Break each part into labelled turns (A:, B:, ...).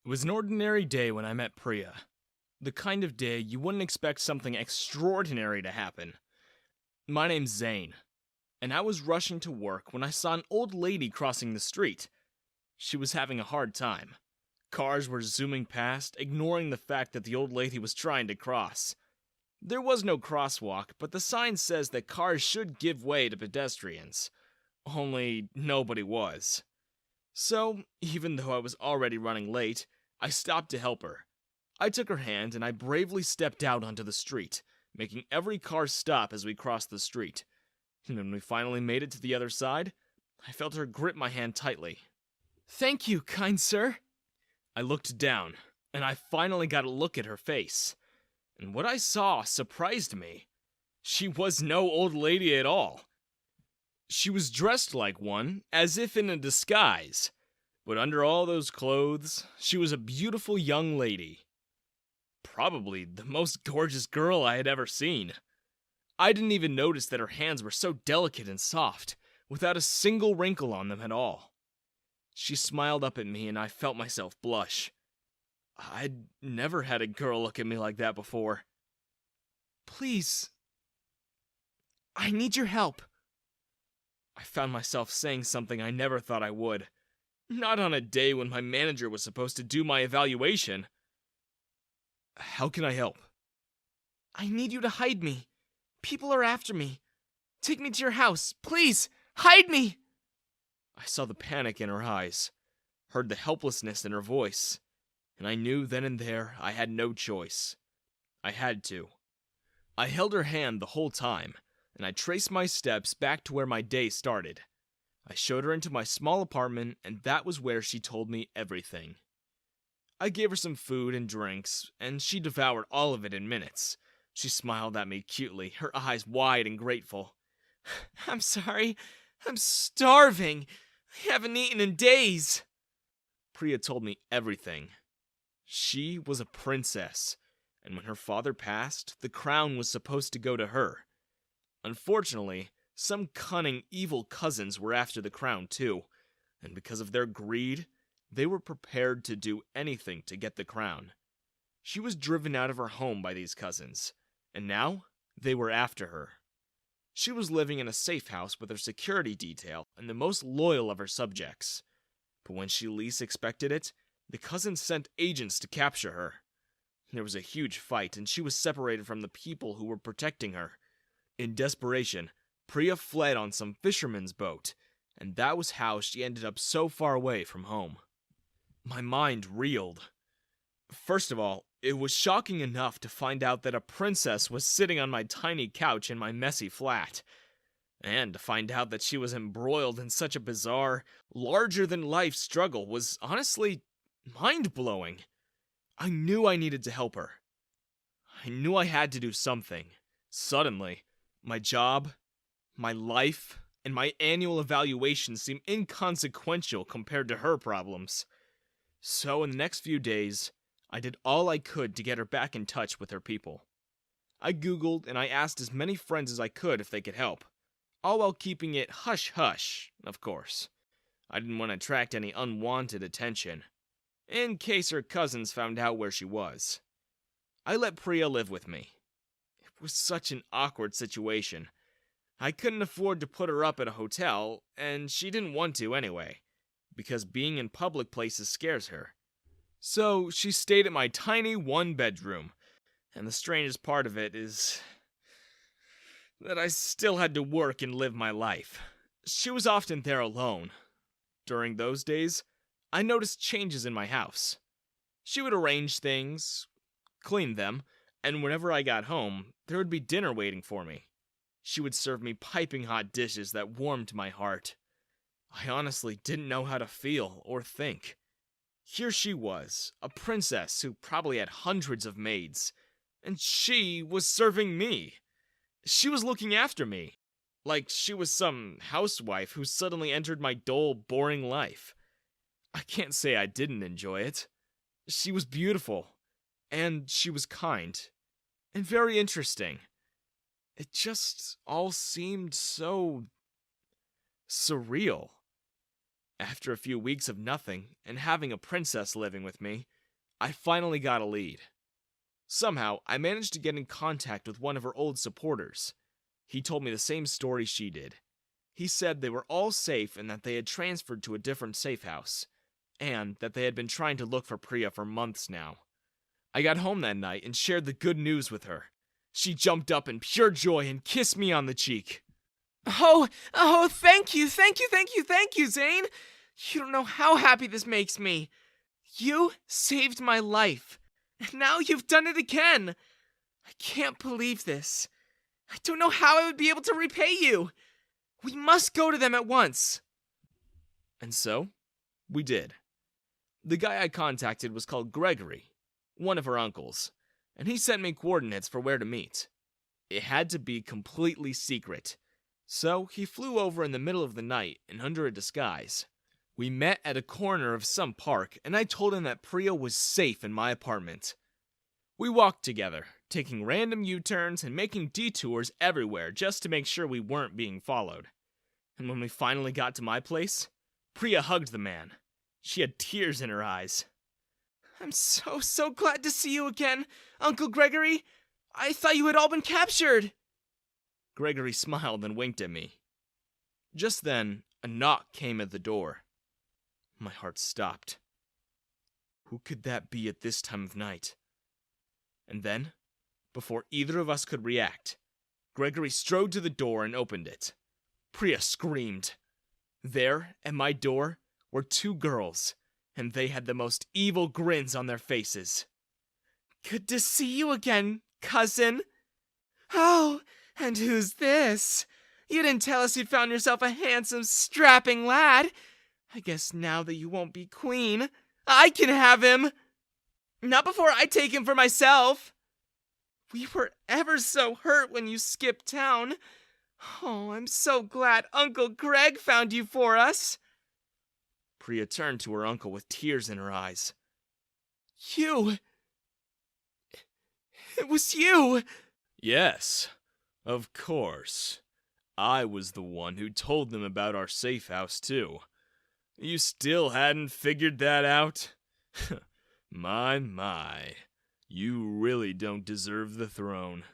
A: It was an ordinary day when I met Priya. The kind of day you wouldn't expect something extraordinary to happen. My name's Zane, and I was rushing to work when I saw an old lady crossing the street. She was having a hard time. Cars were zooming past, ignoring the fact that the old lady was trying to cross. There was no crosswalk, but the sign says that cars should give way to pedestrians. Only nobody was. So, even though I was already running late, I stopped to help her. I took her hand and I bravely stepped out onto the street, making every car stop as we crossed the street. And when we finally made it to the other side, I felt her grip my hand tightly. "Thank you, kind sir." I looked down, and I finally got a look at her face. And what I saw surprised me. She was no old lady at all. She was dressed like one, as if in a disguise. But under all those clothes, she was a beautiful young lady. Probably the most gorgeous girl I had ever seen. I didn't even notice that her hands were so delicate and soft, without a single wrinkle on them at all. She smiled up at me and I felt myself blush. I'd never had a girl look at me like that before. "Please, I need your help." I found myself saying something I never thought I would. Not on a day when my manager was supposed to do my evaluation. "How can I help?" "I need you to hide me. People are after me. Take me to your house. Please, hide me!" I saw the panic in her eyes, heard the helplessness in her voice, and I knew then and there I had no choice. I had to. I held her hand the whole time, and I traced my steps back to where my day started. I showed her into my small apartment, and that was where she told me everything. I gave her some food and drinks, and she devoured all of it in minutes. She smiled at me cutely, her eyes wide and grateful. "I'm sorry. I'm starving. I haven't eaten in days." Priya told me everything. She was a princess, and when her father passed, the crown was supposed to go to her. Unfortunately, some cunning, evil cousins were after the crown too, and because of their greed, they were prepared to do anything to get the crown. She was driven out of her home by these cousins, and now they were after her. She was living in a safe house with her security detail and the most loyal of her subjects. But when she least expected it, the cousins sent agents to capture her. There was a huge fight, and she was separated from the people who were protecting her. In desperation, Priya fled on some fisherman's boat, and that was how she ended up so far away from home. My mind reeled. First of all, it was shocking enough to find out that a princess was sitting on my tiny couch in my messy flat. And to find out that she was embroiled in such a bizarre, larger-than-life struggle was honestly mind-blowing. I knew I needed to help her. I knew I had to do something. Suddenly, my job, my life, and my annual evaluation seemed inconsequential compared to her problems. So in the next few days, I did all I could to get her back in touch with her people. I Googled and I asked as many friends as I could if they could help, all while keeping it hush-hush, of course. I didn't want to attract any unwanted attention, in case her cousins found out where she was. I let Priya live with me. It was such an awkward situation. I couldn't afford to put her up at a hotel, and she didn't want to anyway, because being in public places scares her. So she stayed at my tiny one-bedroom, and the strangest part of it is that I still had to work and live my life. She was often there alone. During those days, I noticed changes in my house. She would arrange things, clean them, and whenever I got home, there would be dinner waiting for me. She would serve me piping hot dishes that warmed my heart. I honestly didn't know how to feel or think. Here she was, a princess who probably had hundreds of maids, and she was serving me. She was looking after me, like she was some housewife who suddenly entered my dull, boring life. I can't say I didn't enjoy it. She was beautiful, and she was kind, and very interesting. It just all seemed so surreal. After a few weeks of nothing and having a princess living with me, I finally got a lead. Somehow, I managed to get in contact with one of her old supporters. He told me the same story she did. He said they were all safe and that they had transferred to a different safe house, and that they had been trying to look for Priya for months now. I got home that night and shared the good news with her. She jumped up in pure joy and kissed me on the cheek. Oh, thank you, Zane. You don't know how happy this makes me. You saved my life. And now you've done it again. I can't believe this. I don't know how I would be able to repay you. We must go to them at once. And so, we did. The guy I contacted was called Gregory, one of her uncles, and he sent me coordinates for where to meet. It had to be completely secret, so he flew over in the middle of the night and under a disguise. We met at a corner of some park, and I told him that Priya was safe in my apartment. We walked together, taking random U-turns and making detours everywhere just to make sure we weren't being followed. And when we finally got to my place, Priya hugged the man. She had tears in her eyes. I'm so glad to see you again, Uncle Gregory. I thought you had all been captured. Gregory smiled and winked at me. Just then, a knock came at the door. My heart stopped. Who could that be at this time of night? And then, before either of us could react, Gregory strode to the door and opened it. Priya screamed. There, at my door, were two girls, and they had the most evil grins on their faces. Good to see you again, cousin. Oh, and who's this? You didn't tell us you'd found yourself a handsome, strapping lad. I guess now that you won't be queen, I can have him. Not before I take him for myself. We were ever so hurt when you skipped town. Oh, I'm so glad Uncle Greg found you for us. Priya turned to her uncle with tears in her eyes. You! It was you! Yes, of course. I was the one who told them about our safe house, too. You still hadn't figured that out? My. You really don't deserve the throne.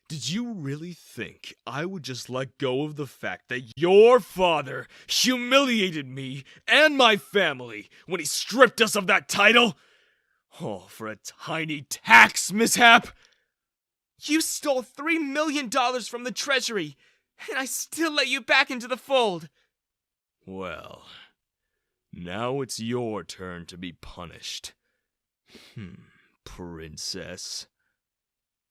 A: Did you really think I would just let go of the fact that your father humiliated me and my family when he stripped us of that title? Oh, for a tiny tax mishap! You stole $3 million from the treasury, and I still let you back into the fold. Well, now it's your turn to be punished. Princess.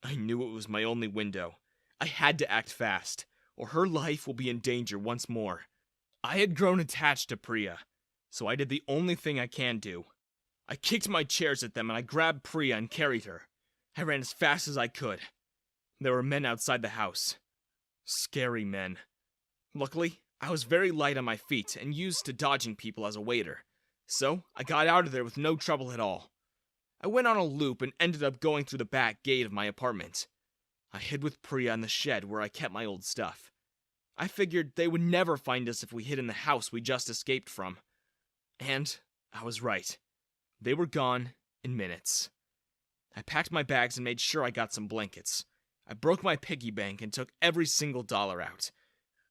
A: I knew it was my only window. I had to act fast, or her life will be in danger once more. I had grown attached to Priya, so I did the only thing I can do. I kicked my chairs at them and I grabbed Priya and carried her. I ran as fast as I could. There were men outside the house. Scary men. Luckily, I was very light on my feet and used to dodging people as a waiter, so I got out of there with no trouble at all. I went on a loop and ended up going through the back gate of my apartment. I hid with Priya in the shed where I kept my old stuff. I figured they would never find us if we hid in the house we just escaped from. And I was right. They were gone in minutes. I packed my bags and made sure I got some blankets. I broke my piggy bank and took every single dollar out.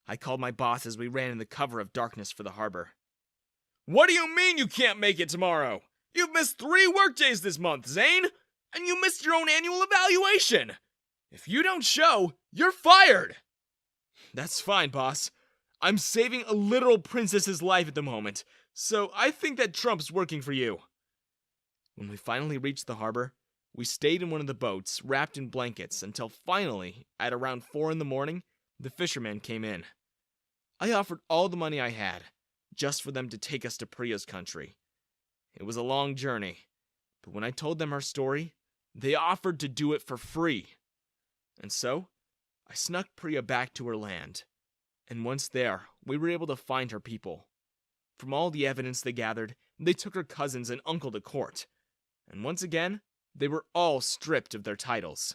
A: I called my boss as we ran in the cover of darkness for the harbor. What do you mean you can't make it tomorrow? You've missed 3 workdays this month, Zane! And you missed your own annual evaluation! If you don't show, you're fired! That's fine, boss. I'm saving a literal princess's life at the moment, so I think that trumps working for you. When we finally reached the harbor, we stayed in one of the boats, wrapped in blankets, until finally, at around 4 in the morning, the fisherman came in. I offered all the money I had, just for them to take us to Priya's country. It was a long journey, but when I told them our story, they offered to do it for free. And so, I snuck Priya back to her land. And once there, we were able to find her people. From all the evidence they gathered, they took her cousins and uncle to court. And once again, they were all stripped of their titles.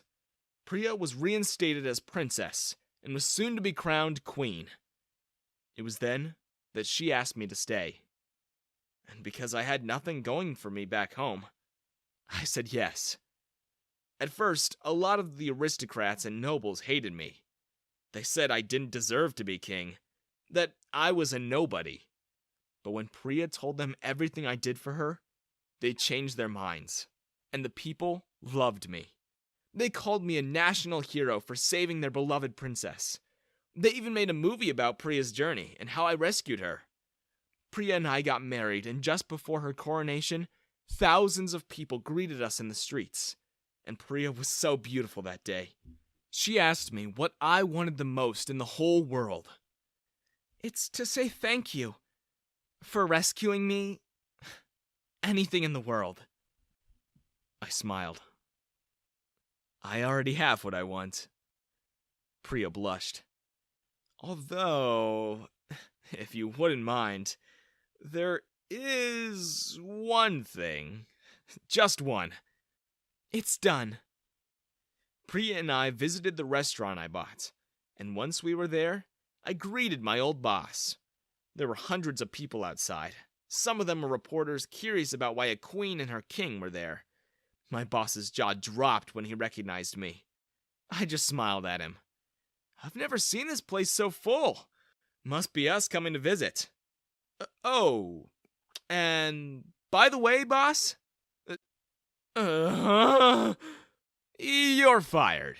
A: Priya was reinstated as princess, and was soon to be crowned queen. It was then that she asked me to stay. and because I had nothing going for me back home, I said yes. At first, a lot of the aristocrats and nobles hated me. They said I didn't deserve to be king, that I was a nobody. But when Priya told them everything I did for her, they changed their minds, and the people loved me. They called me a national hero for saving their beloved princess. They even made a movie about Priya's journey and how I rescued her. Priya and I got married, and just before her coronation, thousands of people greeted us in the streets. And Priya was so beautiful that day. She asked me what I wanted the most in the whole world. It's to say thank you for rescuing me. Anything in the world. I smiled. I already have what I want. Priya blushed. Although, if you wouldn't mind, there is one thing. Just one. It's done. Priya and I visited the restaurant I bought, and once we were there, I greeted my old boss. There were hundreds of people outside. Some of them were reporters curious about why a queen and her king were there. My boss's jaw dropped when he recognized me. I just smiled at him. I've never seen this place so full. Must be us coming to visit. Oh, and by the way, boss, you're fired.